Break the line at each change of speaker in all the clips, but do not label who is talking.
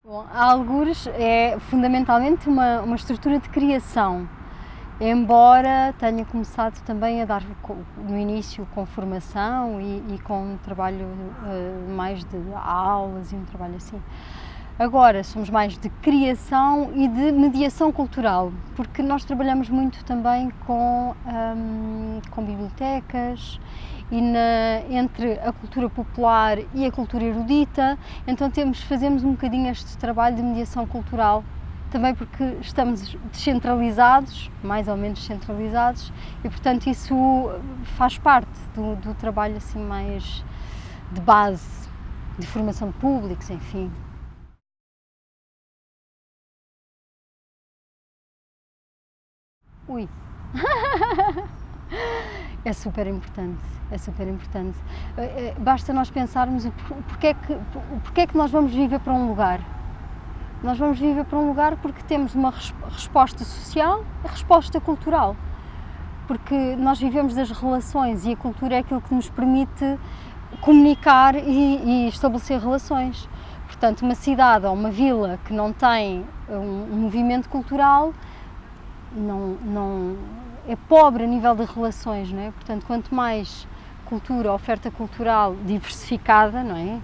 Bom, a Algures é fundamentalmente uma estrutura de criação, embora tenha começado também a dar no início com formação e com um trabalho mais de aulas e um trabalho assim. Agora somos mais de criação e de mediação cultural, porque nós trabalhamos muito também com bibliotecas e entre a cultura popular e a cultura erudita, então fazemos um bocadinho este trabalho de mediação cultural, também porque estamos descentralizados, mais ou menos descentralizados, e portanto isso faz parte do trabalho assim mais de base, de formação de públicos, enfim. Ui! É super importante, é super importante. Basta nós pensarmos porque é que nós vamos viver para um lugar. Nós vamos viver para um lugar porque temos uma resposta social, a resposta cultural. Porque nós vivemos das relações e a cultura é aquilo que nos permite comunicar e estabelecer relações. Portanto, uma cidade ou uma vila que não tem um movimento cultural não é pobre a nível de relações, não é? Portanto, quanto mais cultura, oferta cultural diversificada, não é?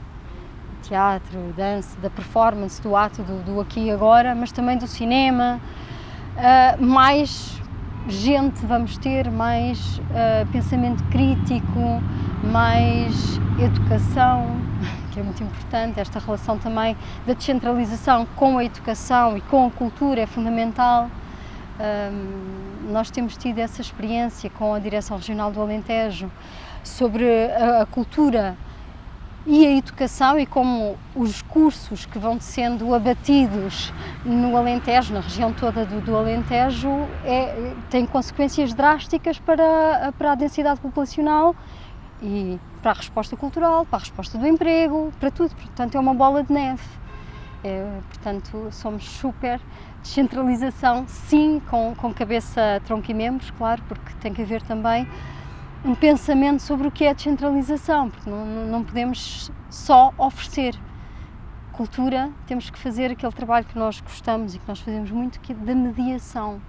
Teatro, dança, da performance, do ato, do aqui e agora, mas também do cinema, mais gente vamos ter, mais pensamento crítico, mais educação, que é muito importante. Esta relação também da descentralização com a educação e com a cultura é fundamental. Nós temos tido essa experiência com a Direção Regional do Alentejo sobre a cultura e a educação e como os cursos que vão sendo abatidos no Alentejo, na região toda do Alentejo, têm consequências drásticas para a densidade populacional e para a resposta cultural, para a resposta do emprego, para tudo. Portanto, é uma bola de neve. Portanto, somos super descentralização, sim, com cabeça, tronco e membros, claro, porque tem que haver também um pensamento sobre o que é descentralização, porque não podemos só oferecer cultura, temos que fazer aquele trabalho que nós gostamos e que nós fazemos muito, que é da mediação.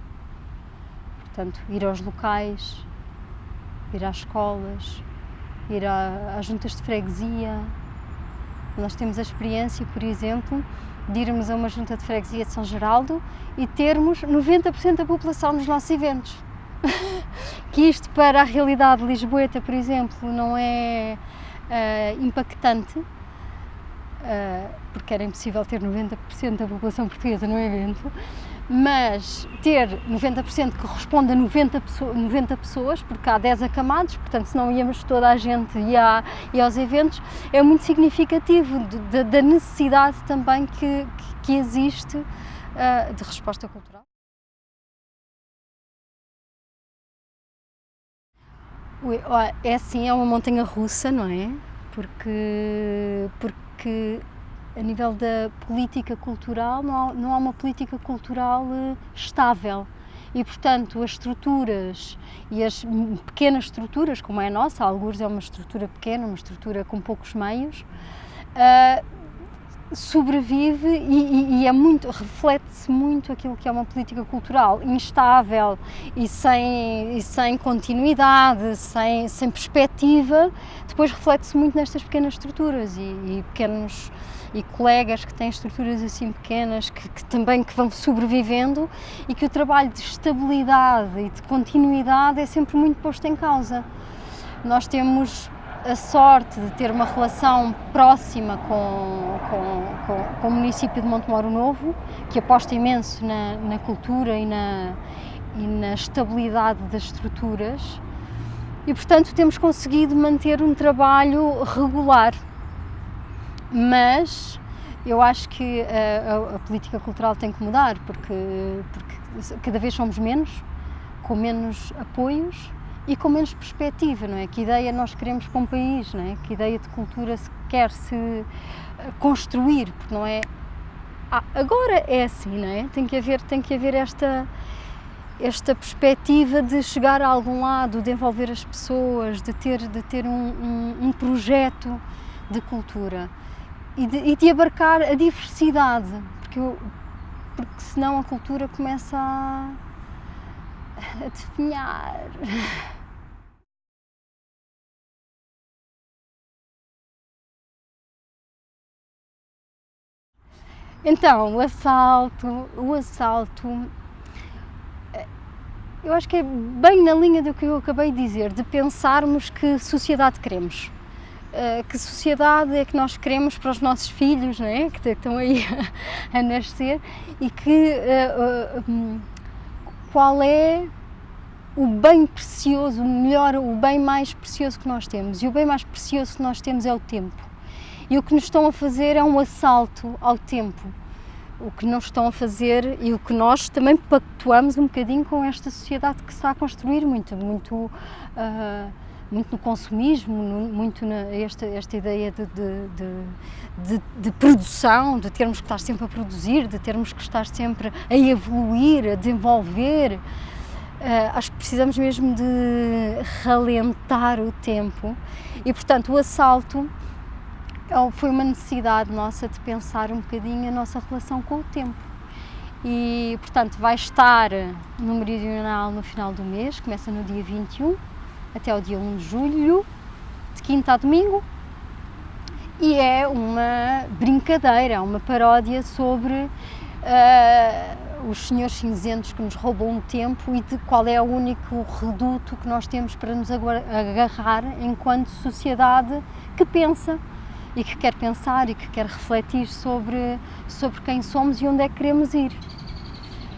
Portanto, ir aos locais, ir às escolas, ir às juntas de freguesia. Nós temos a experiência, por exemplo, de irmos a uma junta de freguesia de São Geraldo e termos 90% da população nos nossos eventos. Que isto para a realidade lisboeta, por exemplo, não é impactante, porque era impossível ter 90% da população portuguesa no evento, mas ter 90% que corresponde a 90 pessoas, porque há 10 acamados, portanto se não íamos toda a gente e aos eventos, é muito significativo da necessidade também que existe de resposta cultural. É assim, é uma montanha russa, não é? Porque a nível da política cultural não há uma política cultural estável e, portanto, as estruturas e as pequenas estruturas, como é a nossa, a Algures é uma estrutura pequena, uma estrutura com poucos meios, sobrevive e reflete-se muito aquilo que é uma política cultural instável e sem continuidade, sem perspectiva. Depois reflete-se muito nestas pequenas estruturas e pequenos e colegas que têm estruturas assim pequenas que também vão sobrevivendo e que o trabalho de estabilidade e de continuidade é sempre muito posto em causa. Nós temos a sorte de ter uma relação próxima com o município de Montemoro Novo, que aposta imenso na cultura e na estabilidade das estruturas e, portanto, temos conseguido manter um trabalho regular. Mas eu acho que a política cultural tem que mudar, porque cada vez somos menos, com menos apoios e com menos perspectiva, não é? Que ideia nós queremos para um país, não é? Que ideia de cultura se quer se construir, porque não é... agora é assim, não é? Tem que haver esta perspectiva de chegar a algum lado, de envolver as pessoas, de ter um projeto de cultura. e de abarcar a diversidade, porque senão a cultura começa a definhar. Então, o assalto, eu acho que é bem na linha do que eu acabei de dizer, de pensarmos que sociedade queremos. Que sociedade é que nós queremos para os nossos filhos, não é? Que estão aí a nascer, e qual é o bem precioso, o bem mais precioso que nós temos. E o bem mais precioso que nós temos é o tempo. E o que nos estão a fazer é um assalto ao tempo. O que nos estão a fazer e o que nós também pactuamos um bocadinho com esta sociedade que se está a construir muito no consumismo, muito esta ideia de produção, de termos que estar sempre a produzir, de termos que estar sempre a evoluir, a desenvolver. Acho que precisamos mesmo de ralentar o tempo e, portanto, o assalto foi uma necessidade nossa de pensar um bocadinho a nossa relação com o tempo. E, portanto, vai estar no Meridional no final do mês, começa no dia 21, até ao dia 1 de julho, de quinta a domingo, e é uma brincadeira, uma paródia sobre os senhores cinzentos que nos roubam o tempo e de qual é o único reduto que nós temos para nos agarrar enquanto sociedade que pensa e que quer pensar e que quer refletir sobre quem somos e onde é que queremos ir.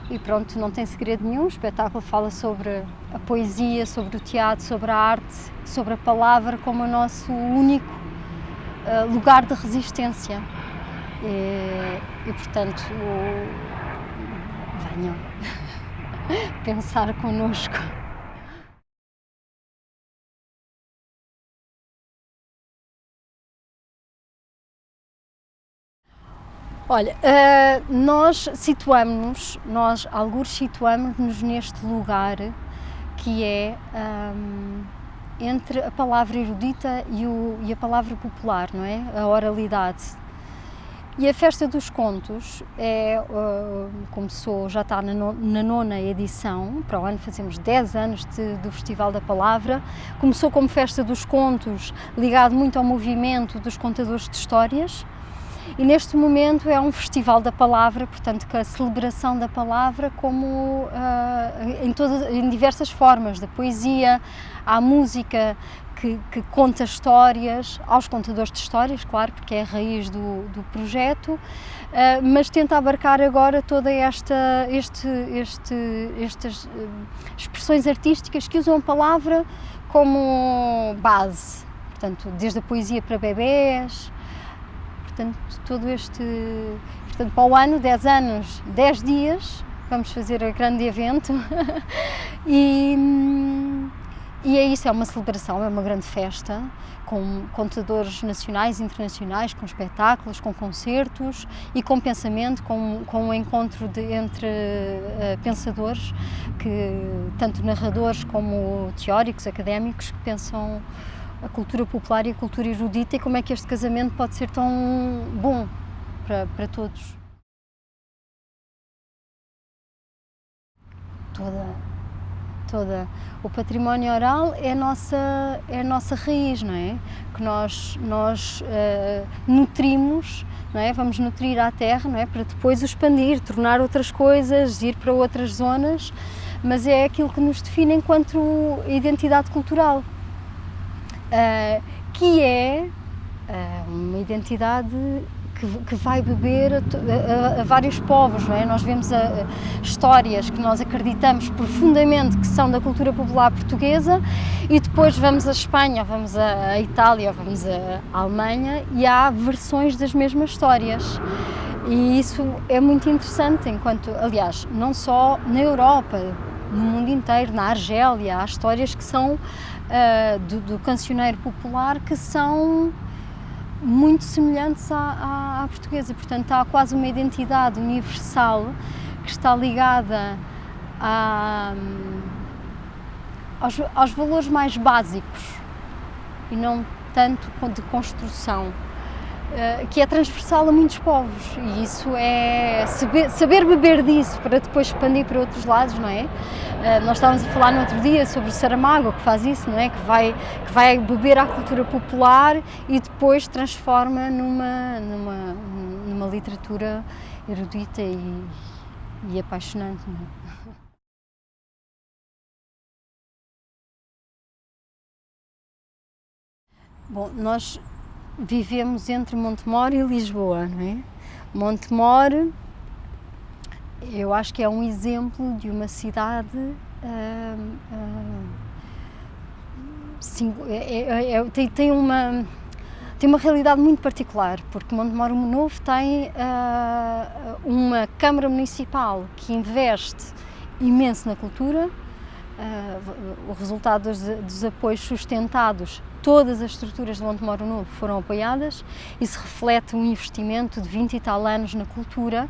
E pronto, não tem segredo nenhum, o espetáculo fala sobre a poesia, sobre o teatro, sobre a arte, sobre a palavra como o nosso único lugar de resistência. E portanto, venham pensar connosco. Olha, nós algures situamos-nos neste lugar que é entre a palavra erudita e a palavra popular, não é? A oralidade. E a Festa dos Contos começou, já está na 9ª edição, para o ano fazemos 10 anos do Festival da Palavra. Começou como Festa dos Contos, ligado muito ao movimento dos contadores de histórias. E neste momento é um festival da palavra, portanto, com a celebração da palavra como em diversas formas, da poesia, à música que conta histórias, aos contadores de histórias, claro, porque é a raiz do projeto, mas tenta abarcar agora toda estas expressões artísticas que usam a palavra como base, portanto, desde a poesia para bebés. Portanto, para o ano, 10 anos, 10 dias, vamos fazer o grande evento e é isso, é uma celebração, é uma grande festa, com contadores nacionais e internacionais, com espetáculos, com concertos e com pensamento, com um encontro entre pensadores, tanto narradores como teóricos, académicos, que pensam a cultura popular e a cultura erudita e como é que este casamento pode ser tão bom para todos. Toda. O património oral é a nossa raiz, não é? Que nós nutrimos, não é? Vamos nutrir a terra, não é? Para depois o expandir, tornar outras coisas, ir para outras zonas, mas é aquilo que nos define enquanto identidade cultural. Que é uma identidade que vai beber a vários povos, não é? Nós vemos histórias que nós acreditamos profundamente que são da cultura popular portuguesa e depois vamos à Espanha, vamos à Itália, vamos à Alemanha e há versões das mesmas histórias. E isso é muito interessante, aliás, não só na Europa, no mundo inteiro, na Argélia, há histórias que são do cancioneiro popular que são muito semelhantes à portuguesa, portanto há quase uma identidade universal que está ligada aos valores mais básicos e não tanto de construção. que é transversal a muitos povos, e isso é saber beber disso para depois expandir para outros lados, não é? Nós estávamos a falar no outro dia sobre o Saramago, que faz isso, não é? Que vai beber à cultura popular e depois transforma numa literatura erudita e apaixonante, não é? Bom, nós vivemos entre Montemor e Lisboa, não é? Montemor, eu acho que é um exemplo de uma cidade tem uma realidade muito particular, porque Montemor Novo tem uma Câmara Municipal que investe imenso na cultura. O resultado dos apoios sustentados, todas as estruturas de Montemor Novo foram apoiadas. Isso reflete um investimento de 20 e tal anos na cultura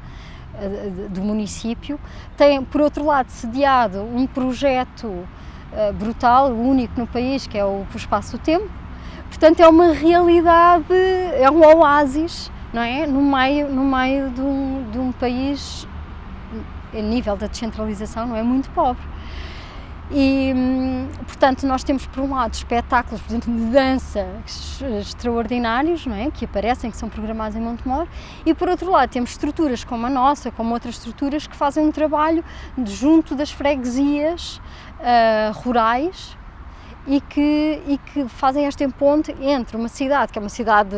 do município. Tem, por outro lado, sediado um projeto brutal, único no país, que é o Espaço do Tempo. Portanto, é uma realidade, é um oásis, não é? No meio de um país, a nível da descentralização, não é, muito pobre. E, portanto, nós temos, por um lado, espetáculos, por exemplo, de dança extraordinários, não é? Que aparecem, que são programados em Montemor, e, por outro lado, temos estruturas como a nossa, como outras estruturas, que fazem um trabalho junto das freguesias rurais e que fazem esta ponte entre uma cidade, que é uma cidade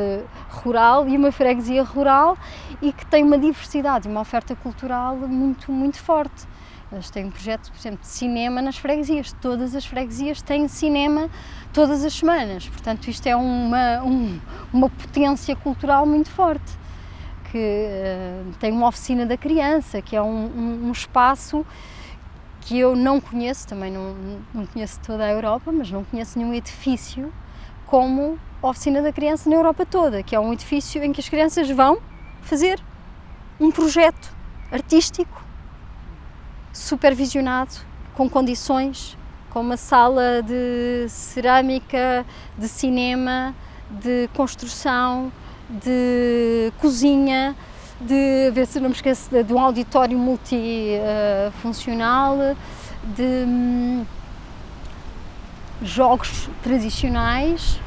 rural, e uma freguesia rural, e que tem uma diversidade e uma oferta cultural muito, muito forte. Eles têm um projeto, por exemplo, de cinema nas freguesias. Todas as freguesias têm cinema todas as semanas. Portanto, isto é uma potência cultural muito forte. Que tem uma oficina da criança, que é um espaço que eu não conheço, também não conheço toda a Europa, mas não conheço nenhum edifício como a oficina da criança na Europa toda, que é um edifício em que as crianças vão fazer um projeto artístico supervisionado, com condições, com uma sala de cerâmica, de cinema, de construção, de cozinha, de, ver se não me esqueço, de um auditório multifuncional, de jogos tradicionais,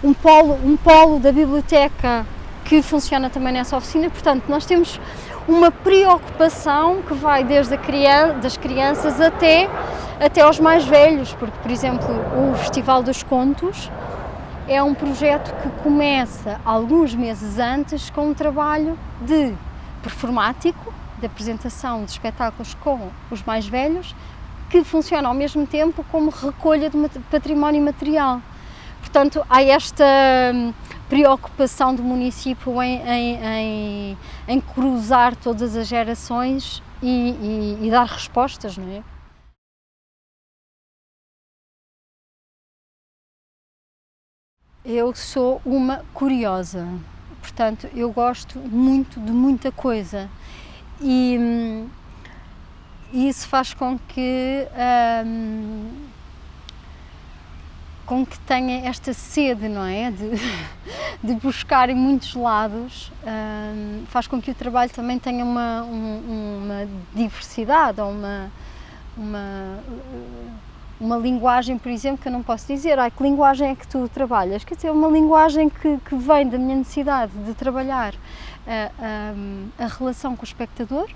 um polo da biblioteca que funciona também nessa oficina. Portanto, nós temos uma preocupação que vai desde das crianças até aos mais velhos, porque, por exemplo, o Festival dos Contos é um projeto que começa alguns meses antes com um trabalho de performático, de apresentação de espetáculos com os mais velhos, que funciona ao mesmo tempo como recolha de património material. Portanto, há esta preocupação do município em cruzar todas as gerações e dar respostas, não é? Eu sou uma curiosa, portanto, eu gosto muito de muita coisa e isso faz com que tenha esta sede, não é? De buscar em muitos lados, faz com que o trabalho também tenha uma diversidade, ou uma linguagem, por exemplo, que eu não posso dizer, que linguagem é que tu trabalhas? Quer dizer, é uma linguagem que vem da minha necessidade de trabalhar a relação com o espectador,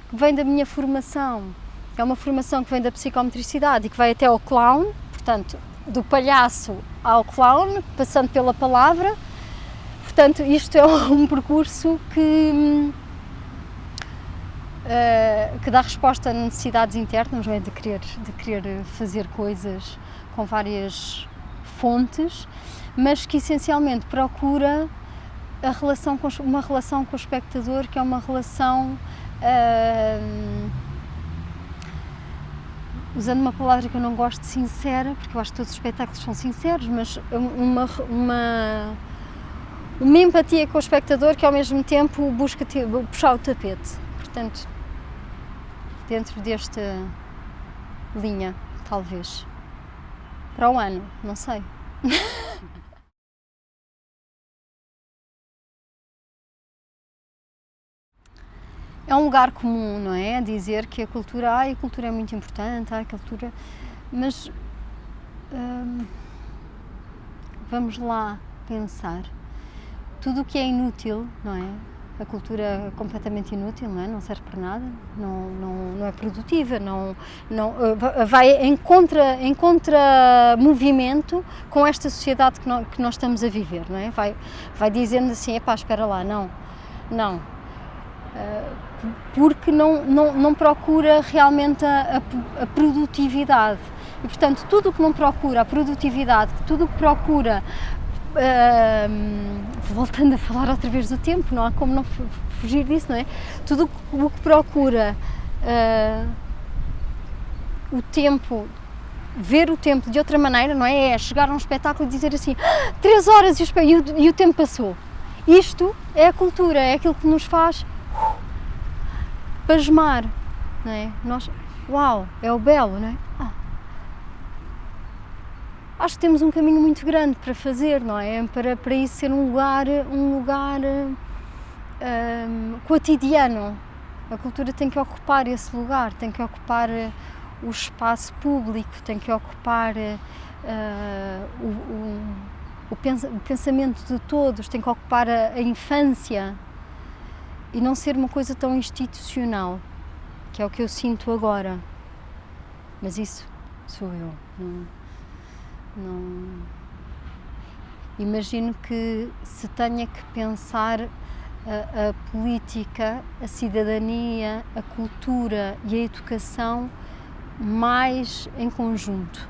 que vem da minha formação, é uma formação que vem da psicometricidade e que vai até ao clown, portanto, do palhaço ao clown, passando pela palavra. Portanto, isto é um percurso que dá resposta a necessidades internas, não é? De querer fazer coisas com várias fontes, mas que essencialmente procura uma relação com o espectador, que é uma relação, usando uma palavra que eu não gosto, de sincera, porque eu acho que todos os espetáculos são sinceros, mas uma empatia com o espectador que ao mesmo tempo busca puxar o tapete. Portanto, dentro desta linha, talvez. Para o ano, não sei. é um lugar comum, não é? Dizer que a cultura é muito importante, a cultura... Mas vamos lá pensar. Tudo o que é inútil, não é? A cultura é completamente inútil, não é? Não serve para nada, não é produtiva, vai em contra-movimento com esta sociedade que nós estamos a viver, não é? Vai dizendo assim, epá, espera lá, não. Porque não procura realmente a produtividade. E, portanto, tudo o que não procura a produtividade, tudo o que procura... voltando a falar outra vez do tempo, não há como não fugir disso, não é? Tudo o que procura o tempo, ver o tempo de outra maneira, não é? É chegar a um espetáculo e dizer assim 3 horas e o tempo passou. Isto é a cultura, é aquilo que nos faz pasmar, não é? Uau, é o belo, não é? Acho que temos um caminho muito grande para fazer, não é? Para isso ser um lugar cotidiano. A cultura tem que ocupar esse lugar, tem que ocupar o espaço público, tem que ocupar o pensamento de todos, tem que ocupar a infância e não ser uma coisa tão institucional, que é o que eu sinto agora. Mas isso sou eu. Não. Imagino que se tenha que pensar a política, a cidadania, a cultura e a educação mais em conjunto.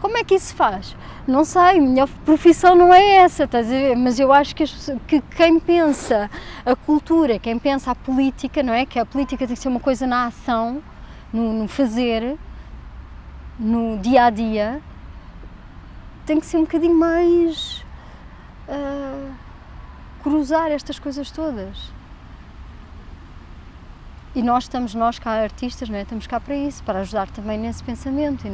Como é que isso se faz? Não sei, minha profissão não é essa, estás a ver? Mas eu acho que quem pensa a cultura, quem pensa a política, não é? Que a política tem que ser uma coisa na ação, no fazer, no dia a dia, tem que ser um bocadinho mais cruzar estas coisas todas. E nós cá artistas, não é? Estamos cá para isso, para ajudar também nesse pensamento e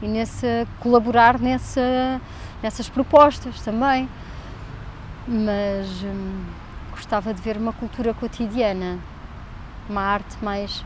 nesse colaborar nessas propostas também. Mas gostava de ver uma cultura cotidiana, uma arte mais